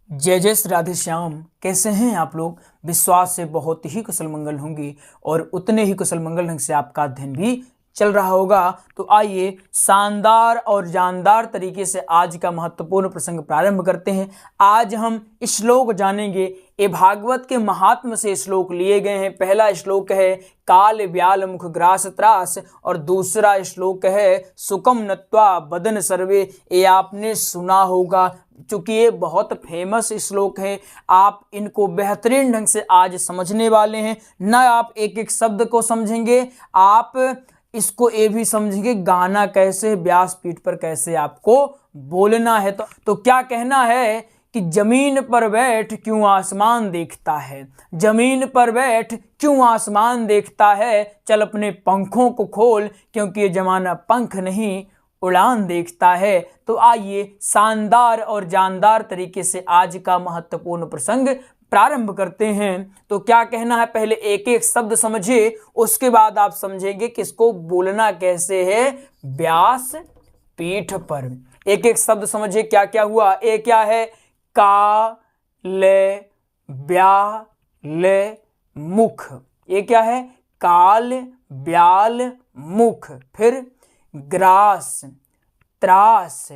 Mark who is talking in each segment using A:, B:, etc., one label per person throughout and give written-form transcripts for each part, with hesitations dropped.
A: जय जय श्री राधे श्याम। कैसे हैं आप लोग? विश्वास से बहुत ही कुशल मंगल होंगे और उतने ही कुशल मंगल ढंग से आपका अध्ययन भी चल रहा होगा। तो आइए शानदार और जानदार तरीके से आज का महत्वपूर्ण प्रसंग प्रारंभ करते हैं। आज हम श्लोक जानेंगे। ये भागवत के महात्म से श्लोक लिए गए हैं। पहला श्लोक है काल व्याल मुख ग्रास त्रास और दूसरा श्लोक है सुकम नत्वा बदन सर्वे। ये आपने सुना होगा, चूंकि ये बहुत फेमस श्लोक है। आप इनको बेहतरीन ढंग से आज समझने वाले हैं। न आप एक एक शब्द को समझेंगे, आप इसको ये भी समझेंगे गाना कैसे, व्यासपीठ पर कैसे आपको बोलना है। तो क्या कहना है कि जमीन पर बैठ क्यों आसमान देखता है, जमीन पर बैठ क्यों आसमान देखता है, चल अपने पंखों को खोल क्योंकि ये जमाना पंख नहीं उड़ान देखता है। तो आइए शानदार और जानदार तरीके से आज का महत्वपूर्ण प्रसंग प्रारंभ करते हैं। तो क्या कहना है, पहले एक एक शब्द समझिए, उसके बाद आप समझेंगे कि इसको बोलना कैसे है व्यास पीठ पर। एक एक शब्द समझिए क्या क्या हुआ। ए क्या है? का ले ब्या ले मुख। ये क्या है? काल ब्याल मुख। फिर ग्रास त्रास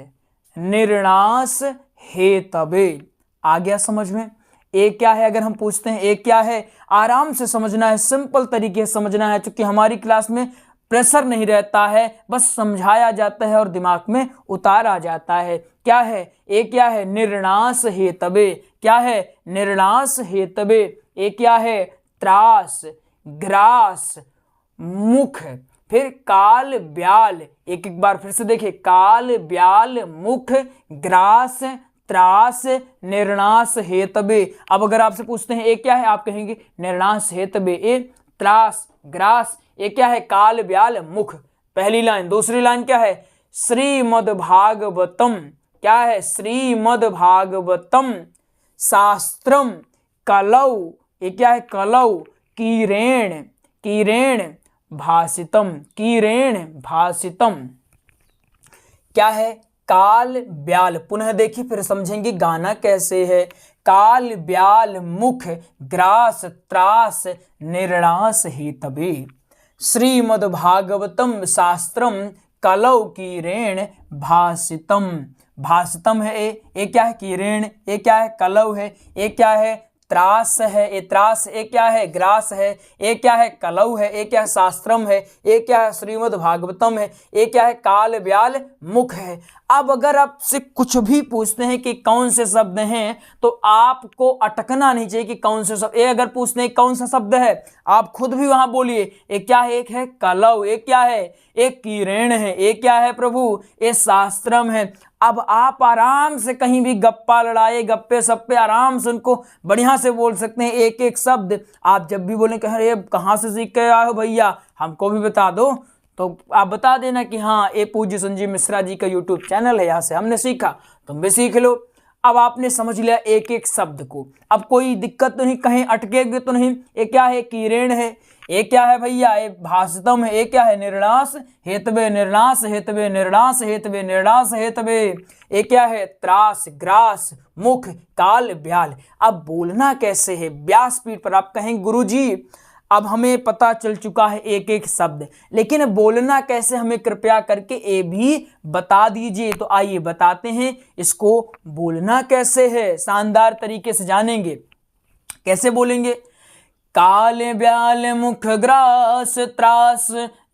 A: निर्णास हे तबे। आ गया समझ में? एक क्या है? अगर हम पूछते हैं एक क्या है, आराम से समझना है, सिंपल तरीके से समझना है, क्योंकि हमारी क्लास में प्रेशर नहीं रहता है, बस समझाया जाता है और दिमाग में उतारा जाता है। क्या है? एक क्या है? निर्णास हे तबे। क्या है? निर्णास हे तबे। एक क्या है? त्रास ग्रास मुख। फिर काल ब्याल। एक एक बार फिर से देखिए, काल ब्याल मुख ग्रास त्रास निर्णास हेतबे। अब अगर आपसे पूछते हैं एक क्या है, आप कहेंगे निर्णास हेतबे। ए त्रास ग्रास, ये क्या है? काल ब्याल मुख, पहली लाइन। दूसरी लाइन क्या है? श्रीमद् भागवतम। क्या है? श्रीमद् भागवतम शास्त्रम कलौ। ये क्या है? कलौ कीरेण कीरेण भासितम कीरेण भासितम। क्या है? काल ब्याल। पुनः देखिए, फिर समझेंगे गाना कैसे है। काल ब्याल मुख ग्रास त्रास निर्णास हेतबे। श्रीमद् भागवतम शास्त्रम कलौ कीरेण भासितम। भासितम है ए क्या है? कीरेण। ए क्या है? कलौ है। ए क्या है? त्रास है। ए त्रास। ए क्या है? ग्रास है। ए क्या है? कलौ है। ए क्या है? शास्त्रम है। ए क्या है? श्रीमद् भागवतम है। ए क्या है? काल ब्याल मुख है। अब अगर आपसे कुछ भी पूछते हैं कि कौन से शब्द हैं, तो आपको अटकना नहीं चाहिए कि कौन से शब्द। ए अगर पूछते हैं कौन सा शब्द है, आप खुद भी वहां बोलिए। एक क्या है? एक है कलौ। एक क्या है? एक कीरेण है। एक क्या है प्रभु? ये शास्त्रम है। अब आप आराम से कहीं भी गप्पा लड़ाए, गप्पे सप्पे आराम से उनको बढ़िया से बोल सकते हैं। एक एक शब्द आप जब भी बोलें, कह रहे कहाँ से सीख के आए हो भैया, हमको भी बता दो, तो आप बता देना कि हाँ, ये पूज्य संजीव मिश्रा जी का यूट्यूब चैनल है, यहाँ से हमने सीखा, तुम भी सीख लो। अब आपने समझ लिया एक एक शब्द को। अब कोई दिक्कत तो नहीं, कहीं अटकेगे तो नहीं। ये क्या है? कीरेण है। ये क्या है भैया? ये भाषितम है। ये क्या है? निर्णास हेतबे निर्णास हेतबे निर्णास हेतबे निर्णास हेतबे। ये क्या है? त्रास ग्रास मुख काल ब्याल। अब बोलना कैसे है व्यासपीठ पर? आप कहें गुरुजी अब हमें पता चल चुका है एक एक शब्द, लेकिन बोलना कैसे हमें कृपया करके ये भी बता दीजिए। तो आइए बताते हैं इसको बोलना कैसे है, शानदार तरीके से जानेंगे। कैसे बोलेंगे? काल ब्याल मुख ग्रास त्रास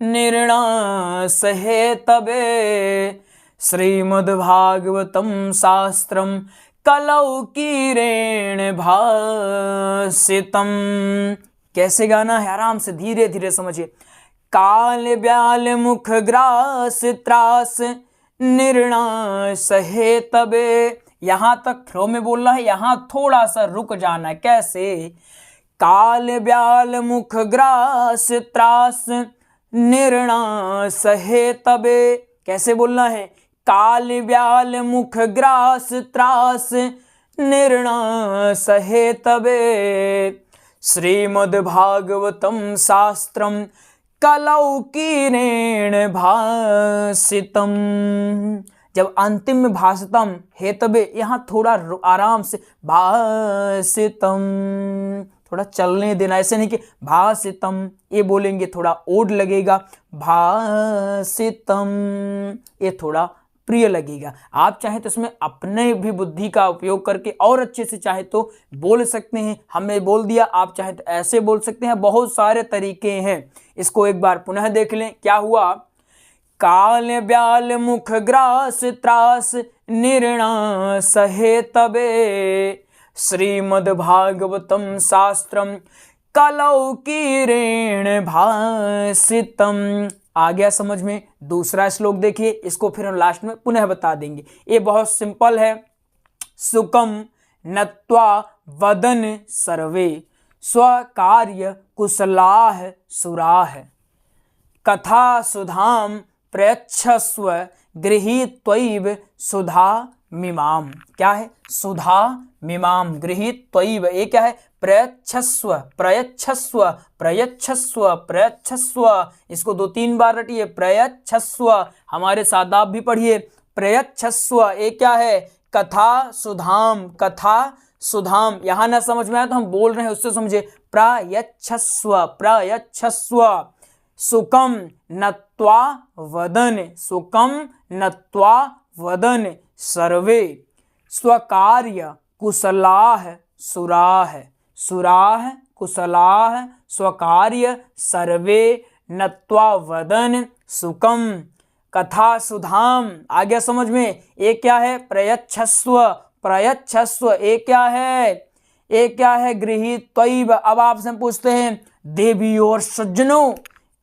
A: निर्णास हेतबे श्रीमद् भागवतम शास्त्रम कलौ कीरेण भासितम। कैसे गाना है? आराम से धीरे धीरे समझिए। काल ब्याल मुख ग्रास त्रास निर्णास हेतबे। यहां तक फ्लो में बोलना है, यहां थोड़ा सा रुक जाना है। कैसे? काल ब्याल मुख ग्रास त्रास निर्णास हेतबे। कैसे बोलना है? काल ब्याल मुख ग्रास त्रास निर्णास हेतबे श्रीमद् भागवतम शास्त्रम कलौ कीरेण भासितम। जब अंतिम में भाषितम हेतबे, यहाँ थोड़ा आराम से भाषितम, थोड़ा चलने देना, ऐसे नहीं कि भाषितम ये बोलेंगे थोड़ा ओड लगेगा, भाषितम ये थोड़ा प्रिय लगेगा। आप चाहे तो इसमें अपने भी बुद्धि का उपयोग करके और अच्छे से चाहे तो बोल सकते हैं। हमने बोल दिया, आप चाहे तो ऐसे बोल सकते हैं, बहुत सारे तरीके हैं। इसको एक बार पुनः देख लें। क्या हुआ? काल ब्याल मुख ग्रास त्रास निर्णा सहे तबे, श्रीमद् भागवतम शास्त्रम कलौ कीरेण भासितम। आ गया समझ में? दूसरा श्लोक देखिए, इसको फिर हम लास्ट में पुनः बता देंगे। ये बहुत सिंपल है। सुकम नत्वा वदन सर्वे, स्वकार्य कुशलाः सुराः, कथा सुधाम प्रयच्छस्व गृहीत्वैव सुधा मिमाम। क्या है? सुधा मिमाम गृहीत्वैव, ये क्या है? प्रयच्छस्व, प्रयच्छस्व, प्रयच्छस्व, प्रयच्छस्व। इसको 2-3 बार रटिए, प्रयच्छस्व। हमारे साथ आप भी पढ़िए, प्रयच्छस्व। ये क्या है? कथा सुधाम, कथा सुधाम। यहाँ ना समझ में आया तो हम बोल रहे हैं उससे समझे, प्रयच्छस्व, प्रयच्छस्व। सुकम नत्वा वदन, सुकम नत्वा वदन सर्वे, स्वकार्य कुशलाः सुराः, सुराः कुशलाः स्वकार्य सर्वे नत्वा वदन सुकम, कथा सुधाम। आ गया समझ में? ये क्या है? प्रयच्छस्व, प्रयच्छस्व। ये क्या है? ये क्या है? गृहीत्वैव। अब आपसे पूछते हैं देवी और सज्जनों,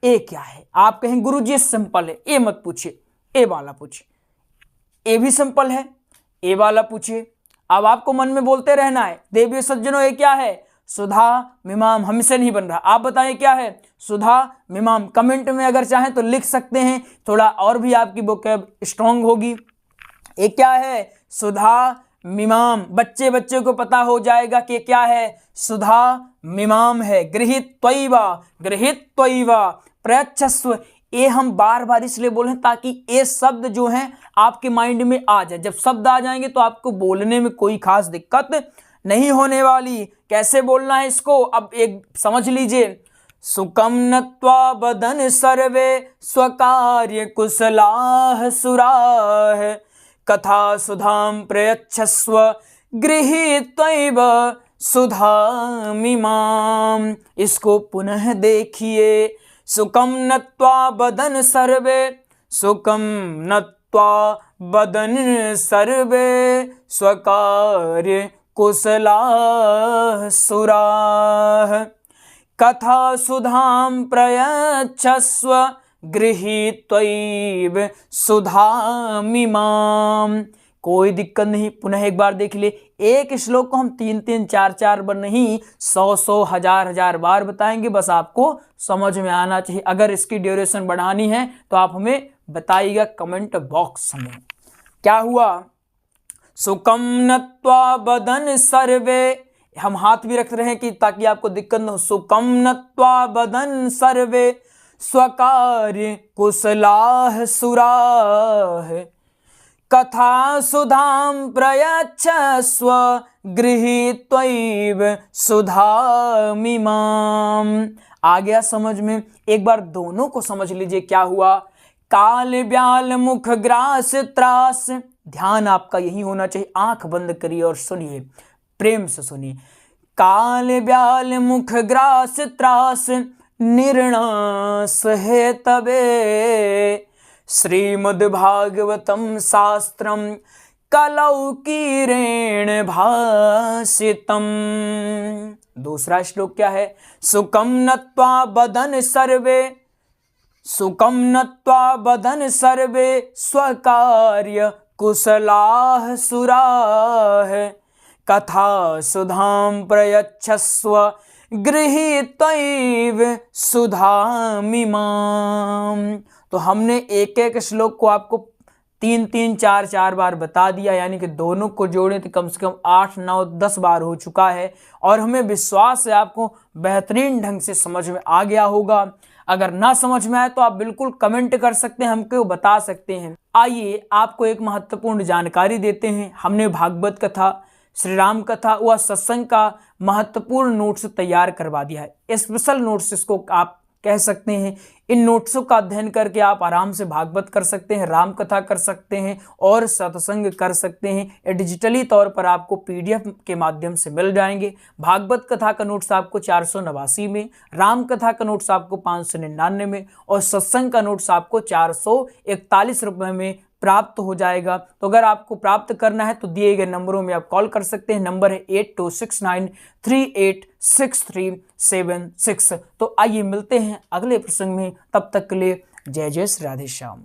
A: ये क्या है? आप कहें गुरुजी सिंपल है, ये मत पूछिए, ए वाला पूछिए। ये भी सिंपल है, ए वाला पूछिए। अब आपको मन में बोलते रहना है, देवी सज्जनों ये क्या है? सुधा मिमाम। हमसे नहीं बन रहा, आप बताइए क्या है? सुधा मिमाम। कमेंट में अगर चाहें तो लिख सकते हैं, थोड़ा और भी आपकी वोकैब स्ट्रांग होगी। ये क्या है? सुधा मिमाम। बच्चे बच्चे को पता हो जाएगा कि क्या है? सुधा मिमाम है। गृहीत्वैव, गृहीत्वैव प्रयच्छस्व। ये हम बार बार इसलिए बोल रहे हैं ताकि ये शब्द जो हैं आपके माइंड में आ जाए। जब शब्द आ जाएंगे तो आपको बोलने में कोई खास दिक्कत नहीं होने वाली। कैसे बोलना है इसको अब एक समझ लीजिए। सुकम नत्वा बदन सर्वे, स्वकार्य कुशलाः सुराः, कथा सुधाम प्रयच्छस्व गृहीत्वैव सुधामिमाम। इसको पुनः देखिए। सुकम नत्वा बदन सर्वे, सुकम नत्वा बदन सर्वे, स्वकार्य कुशलाः सुराः, कथा सुधाम प्रयच्छस्व गृहीत्वैव सुधामिमाम। कोई दिक्कत नहीं, पुनः एक बार देख ले। एक श्लोक को हम 3-3, 4-4 बार नहीं, 100-100, 1000-1000 बार बताएंगे। बस आपको समझ में आना चाहिए। अगर इसकी ड्यूरेशन बढ़ानी है तो आप हमें बताइएगा कमेंट बॉक्स में। क्या हुआ? सुकम नत्वा बदन सर्वे, हम हाथ भी रख रहे हैं कि ताकि आपको दिक्कत न हो। सुकम नत्वा बदन सर्वे, स्वकार्य कुशलाः सुराः, कथा सुधाम प्रयच्छस्व गृहीत्वैव सुधामिमाम। आ गया समझ में? एक बार दोनों को समझ लीजिए। क्या हुआ? काल ब्याल मुख ग्रास त्रास। ध्यान आपका यही होना चाहिए। आंख बंद करिए और सुनिए, प्रेम से सुनिए। काल ब्याल मुख ग्रास त्रास निर्णास है तबे, श्रीमद्भागवतम शास्त्रम कलौ कीरेण भासितम। दूसरा श्लोक क्या है? सुकम नत्वा बदन सर्वे, सुकम नत्वा बदन सर्वे, स्वकार्य कुशलाः सुराः, कथा सुधाम प्रयच्छस्व गृहीत्वैव सुधामिमाम। तो हमने एक एक श्लोक को आपको 3-3, 4-4 बार बता दिया, यानी कि दोनों को जोड़े तो कम से कम 8, 9, 10 बार हो चुका है। और हमें विश्वास है आपको बेहतरीन ढंग से समझ में आ गया होगा। अगर ना समझ में आए तो आप बिल्कुल कमेंट कर सकते हैं, हमको बता सकते हैं। आइए आपको एक महत्वपूर्ण जानकारी देते हैं। हमने भागवत कथा, श्री राम कथा व सत्संग का महत्वपूर्ण नोट्स तैयार करवा दिया है। स्पेशल नोट्स इसको आप कह सकते हैं। इन नोट्सों का अध्ययन करके आप आराम से भागवत कर सकते हैं, राम कथा कर सकते हैं और सत्संग कर सकते हैं। ये डिजिटली तौर पर आपको पीडीएफ के माध्यम से मिल जाएंगे। भागवत कथा का नोट्स आपको 489 में, राम कथा का नोट्स आपको 599 में और सत्संग का नोट्स आपको 441 रुपये में प्राप्त हो जाएगा। तो अगर आपको प्राप्त करना है तो दिए गए नंबरों में आप कॉल कर सकते हैं। नंबर है 8269386376। तो आइए मिलते हैं अगले प्रसंग में, तब तक के लिए जय जय श्री राधे श्याम।